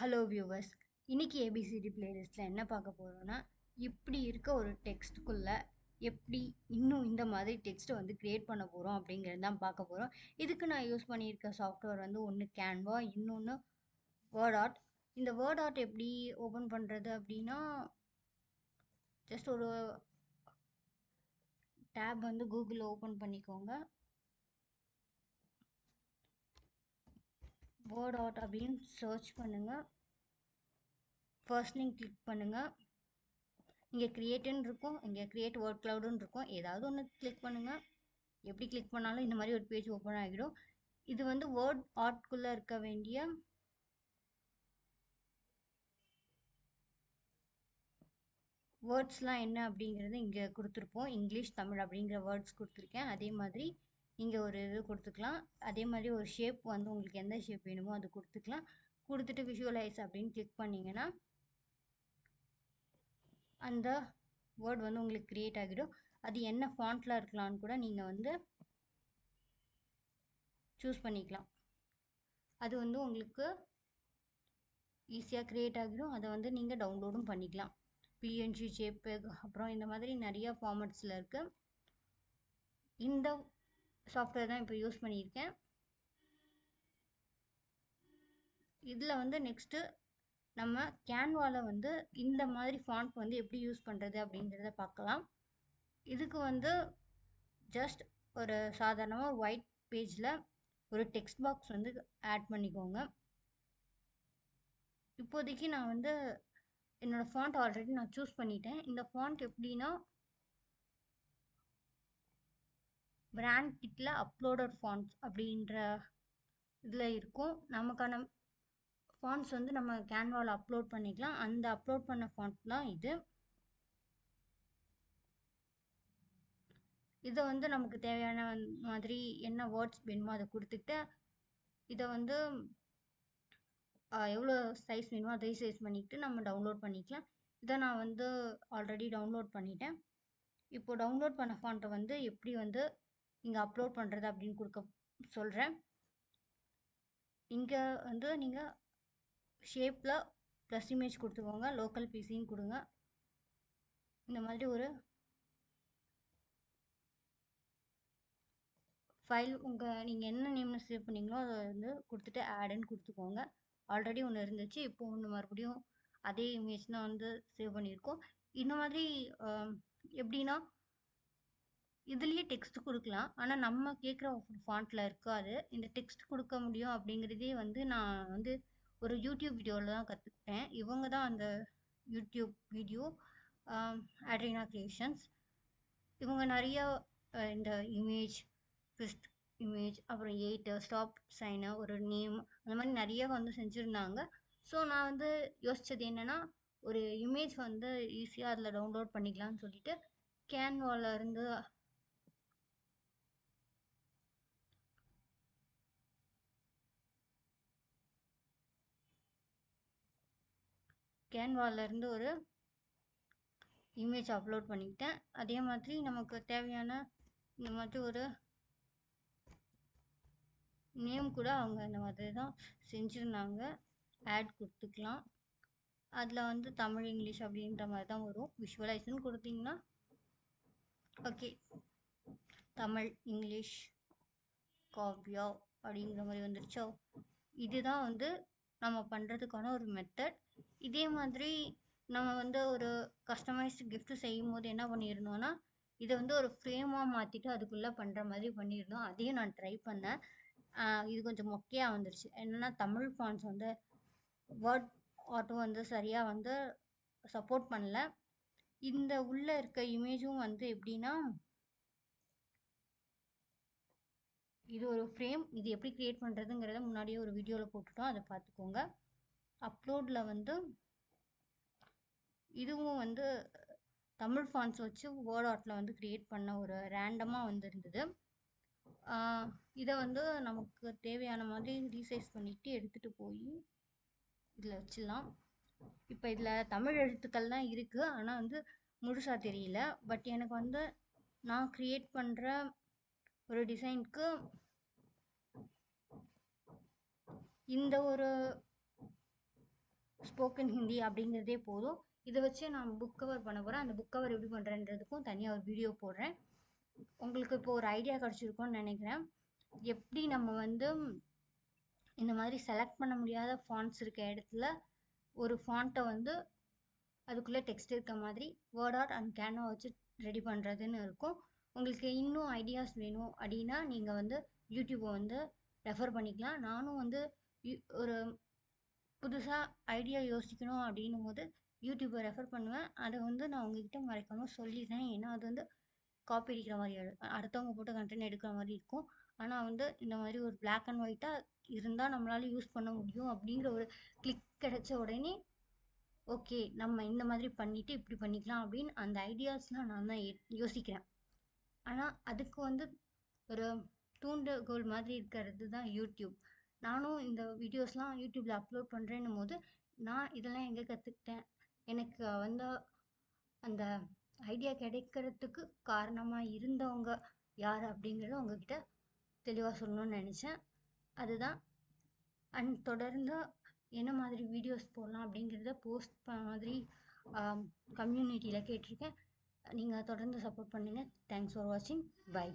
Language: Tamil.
Hello viewers. இன்னைக்கு ஏபிசிடி பிளேலிஸ்ட்டில் என்ன பார்க்க போகிறோன்னா, இப்படி இருக்க ஒரு டெக்ஸ்ட்டுக்குள்ளே எப்படி இன்னும் இந்த மாதிரி டெக்ஸ்ட்டை வந்து க்ரியேட் பண்ண போகிறோம் அப்படிங்கிறது தான் பார்க்க போகிறோம். இதுக்கு நான் யூஸ் பண்ணியிருக்க சாஃப்ட்வேர் வந்து ஒன்று கேன்வா, இன்னொன்று வேர்ட் ஆர்ட். இந்த வேர்ட் ஆர்ட் எப்படி ஓப்பன் பண்ணுறது அப்படின்னா, ஜஸ்ட் ஒரு டேப் வந்து கூகுளில் ஓப்பன் பண்ணிக்கோங்க. வேர்ட் ஆர்ட் அப்படின்னு சர்ச் பண்ணுங்கள். ஃபர்ஸ்ட் லிங்க் கிளிக் பண்ணுங்கள். இங்கே கிரியேட்டுன்னு இருக்கும், இங்கே கிரியேட் வேர்ட் க்ளவுடுன்னு இருக்கும். ஏதாவது ஒன்று கிளிக் பண்ணுங்கள். எப்படி கிளிக் பண்ணாலும் இந்த மாதிரி ஒரு பேஜ் ஓப்பன் ஆகிடும். இது வந்து வேர்ட் ஆர்ட்குள்ளே இருக்க வேண்டிய வேர்ட்ஸ்லாம் என்ன அப்படிங்கிறது இங்கே கொடுத்துருப்போம். இங்கிலீஷ், தமிழ் அப்படிங்கிற வேர்ட்ஸ் கொடுத்துருக்கேன். அதே மாதிரி இங்கே ஒரு இது கொடுத்துக்கலாம். அதே மாதிரி ஒரு ஷேப் வந்து உங்களுக்கு எந்த ஷேப் வேணுமோ அது கொடுத்துக்கலாம். கொடுத்துட்டு விஷுவலைஸ் அப்படின்னு கிளிக் பண்ணிங்கன்னா அந்த வேர்ட் வந்து உங்களுக்கு க்ரியேட் ஆகிடும். அது என்ன ஃபாண்ட்டில் இருக்கலாம்னு கூட நீங்கள் வந்து சூஸ் பண்ணிக்கலாம். அது வந்து உங்களுக்கு ஈஸியாக க்ரியேட் ஆகிடும். அதை வந்து நீங்கள் டவுன்லோடும் பண்ணிக்கலாம். பிஎன்ஜி, ஜேபெக், அப்புறம் இந்த மாதிரி நிறைய ஃபார்மட்ஸில் இருக்குது. இந்த சாஃப்ட்வேர் தான் இப்போ யூஸ் பண்ணியிருக்கேன். இதில் வந்து நெக்ஸ்ட்டு நம்ம கேன்வாவில் வந்து இந்த மாதிரி ஃபாண்ட் வந்து எப்படி யூஸ் பண்ணுறது அப்படிங்கிறத பார்க்கலாம். இதுக்கு வந்து ஜஸ்ட் ஒரு சாதாரணமாக ஒயிட் பேஜில் ஒரு டெக்ஸ்ட் பாக்ஸ் வந்து ஆட் பண்ணிக்கோங்க. இப்போதைக்கு நான் வந்து என்னோடய ஃபாண்ட் ஆல்ரெடி நான் சூஸ் பண்ணிட்டேன். இந்த ஃபாண்ட் எப்படின்னா, பிராண்ட் கிட்டில் அப்லோடட் ஃபாண்ட்ஸ் அப்படின்ற இதில் இருக்கும். நமக்கான ஃபாண்ட்ஸ் வந்து நம்ம கேன்வாவில் அப்லோட் பண்ணிக்கலாம். அந்த அப்லோட் பண்ண ஃபாண்ட் தான் இது. இதை வந்து நமக்கு தேவையான மாதிரி என்ன வேர்ட்ஸ் வேணுமோ அதை கொடுத்துட்டு, இதை வந்து எவ்வளோ சைஸ் வேணுமோ அதை சைஸ் பண்ணிக்கிட்டு நம்ம டவுன்லோட் பண்ணிக்கலாம். இதை நான் வந்து ஆல்ரெடி டவுன்லோட் பண்ணிட்டேன். இப்போ டவுன்லோட் பண்ண ஃபாண்ட்டை வந்து எப்படி வந்து இங்கே அப்லோட் பண்ணுறது அப்படின்னு கொடுக்க சொல்கிறேன். இங்கே வந்து நீங்கள் ஷேப்பில் ப்ளஸ் இமேஜ் கொடுத்துக்கோங்க, லோக்கல் பிசின்னு கொடுங்க. இந்த மாதிரி ஒரு ஃபைல் நீங்கள் என்ன நேமில் சேவ் பண்ணீங்களோ அதை வந்து கொடுத்துட்டு ஆடுன்னு கொடுத்துக்கோங்க. ஆல்ரெடி ஒன்று இருந்துச்சு, இப்போ ஒன்று மறுபடியும் அதே இமேஜ் தான் வந்து சேவ் பண்ணியிருக்கோம். இந்த மாதிரி எப்படின்னா இதுலேயே டெக்ஸ்ட் கொடுக்கலாம், ஆனால் நம்ம கேட்குற ஃபாண்ட்டில் இருக்காது. இந்த டெக்ஸ்ட் கொடுக்க முடியும் அப்படிங்கிறதே வந்து நான் வந்து ஒரு யூடியூப் வீடியோவில் தான் கற்றுக்கிட்டேன். இவங்க தான் அந்த யூடியூப் வீடியோ அட்ரினா கிரியேஷன்ஸ். இவங்க நிறைய இந்த இமேஜ், ஃபிஸ்ட் இமேஜ், அப்புறம் 8 ஸ்டாப் சைனு, ஒரு நேம், அந்த மாதிரி நிறைய வந்து செஞ்சுருந்தாங்க. ஸோ நான் வந்து யோசித்தது என்னென்னா, ஒரு இமேஜ் வந்து ஈஸியாக அதில் டவுன்லோட் பண்ணிக்கலாம்னு சொல்லிட்டு கேன்வாவில் இருந்து ஒரு இமேஜ் அப்லோட் பண்ணிக்கிட்டேன். அதே மாதிரி நமக்கு தேவையான இந்த மாதிரி ஒரு நேம் கூட அவங்க இந்த மாதிரி தான் செஞ்சுருந்தாங்க. ஆட் கொடுத்துக்கலாம். அதில் வந்து தமிழ், இங்கிலீஷ் அப்படின்ற மாதிரி தான் வரும். விஷுவலைஸ்ன்னு கொடுத்தீங்கன்னா ஓகே, தமிழ், இங்கிலீஷ், காவ்யா அப்படிங்கிற மாதிரி வந்துருச்சோ. இதுதான் வந்து நம்ம பண்ணுறதுக்கான ஒரு மெத்தட். இதே மாதிரி நம்ம வந்து ஒரு கஸ்டமைஸ்டு கிஃப்ட் செய்யும் போது என்ன பண்ணியிருந்தோன்னா, இதை வந்து ஒரு ஃப்ரேமாக மாற்றிட்டு அதுக்குள்ளே பண்ணுற மாதிரி பண்ணியிருந்தோம். அதையும் நான் ட்ரை பண்ணேன். இது கொஞ்சம் மொக்கையாக வந்துருச்சு. என்னென்னா தமிழ் ஃபாண்ட்ஸ் வந்து வேர்ட் ஆர்ட்டும் வந்து சரியாக வந்து சப்போர்ட் பண்ணல. இந்த உள்ளே இருக்க இமேஜும் வந்து எப்படின்னா, இது ஒரு ஃப்ரேம். இது எப்படி க்ரியேட் பண்ணுறதுங்கிறத முன்னாடியே ஒரு வீடியோவில் போட்டுட்டோம், அதை பார்த்துக்கோங்க. அப்லோடில் வந்து இதுவும் வந்து தமிழ் ஃபாண்ட்ஸ் வச்சு வேர்ட் ஆர்ட்டில் வந்து க்ரியேட் பண்ண ஒரு ரேண்டமாக வந்து இருந்தது. இதை வந்து நமக்கு தேவையான மாதிரி ரீசைஸ் பண்ணிவிட்டு எடுத்துகிட்டு போய் இதில் வச்சிடலாம். இப்போ இதில் தமிழ் எழுத்துக்கள் தான் இருக்குது, ஆனால் வந்து முழுசாக தெரியல. பட் எனக்கு வந்து நான் க்ரியேட் பண்ணுற ஒரு டிசைனுக்கு இந்த ஒரு ஸ்போக்கன் ஹிந்தி அப்படிங்கிறதே போதும். இதை வச்சு நான் புக் கவர் பண்ண போகிறேன். அந்த புக் கவர் எப்படி பண்ணுறேன்றதுக்கும் தனியாக ஒரு வீடியோ போடுறேன். உங்களுக்கு இப்போ ஒரு ஐடியா கிடச்சிருக்கும்னு நினைக்கிறேன். எப்படி நம்ம வந்து இந்த மாதிரி செலக்ட் பண்ண முடியாத ஃபாண்ட்ஸ் இருக்க இடத்துல ஒரு ஃபாண்ட்டை வந்து அதுக்குள்ளே டெக்ஸ்ட் இருக்க மாதிரி வேர்ட் ஆர்ட் அண்ட் கேன்வா வச்சு ரெடி பண்ணுறதுன்னு இருக்கும். உங்களுக்கு இன்னும் ஐடியாஸ் வேணும் அப்படின்னா நீங்கள் வந்து யூடியூப்பை வந்து ரெஃபர் பண்ணிக்கலாம். நானும் வந்து ஒரு புதுசாக ஐடியா யோசிக்கணும் அப்படின்னும் போது யூடியூப்பை ரெஃபர் பண்ணுவேன். அதை வந்து நான் உங்ககிட்ட மறைக்காமல் சொல்லிடுறேன். ஏன்னா அது வந்து காப்பி அடிக்கிற மாதிரி அடுத்தவங்க போட்டு கண்டென்ட் எடுக்கிற மாதிரி இருக்கும். ஆனால் வந்து இந்த மாதிரி ஒரு பிளாக் அண்ட் ஒயிட்டாக இருந்தால் நம்மளால யூஸ் பண்ண முடியும் அப்படிங்கிற ஒரு கிளிக் கிடைச்ச உடனே ஓகே நம்ம இந்த மாதிரி பண்ணிவிட்டு இப்படி பண்ணிக்கலாம் அப்படின்னு அந்த ஐடியாஸ்லாம் நான் தான் யோசிக்கிறேன். ஆனால் அதுக்கு வந்து ஒரு தூண்டுகோல் மாதிரி இருக்கிறது தான் யூடியூப். நானும் இந்த வீடியோஸ்லாம் யூடியூப்பில் அப்லோட் பண்ணுறேன்னும் போது நான் இதெல்லாம் எங்கே கற்றுக்கிட்டேன், எனக்கு வந்து அந்த ஐடியா கிடைக்கிறதுக்கு காரணமாக இருந்தவங்க யார் அப்படிங்கிறத உங்ககிட்ட தெளிவாக சொல்லணும்னு நினச்சேன். அதுதான். அண்ட் தொடர்ந்து என்ன மாதிரி வீடியோஸ் போடலாம் அப்படிங்கிறத போஸ்ட் மாதிரி கம்யூனிட்டியில் கேட்டிருக்கேன். நீங்கள் தொடர்ந்து சப்போர்ட் பண்ணுங்கள். தேங்க்ஸ் ஃபார் வாட்சிங். பை.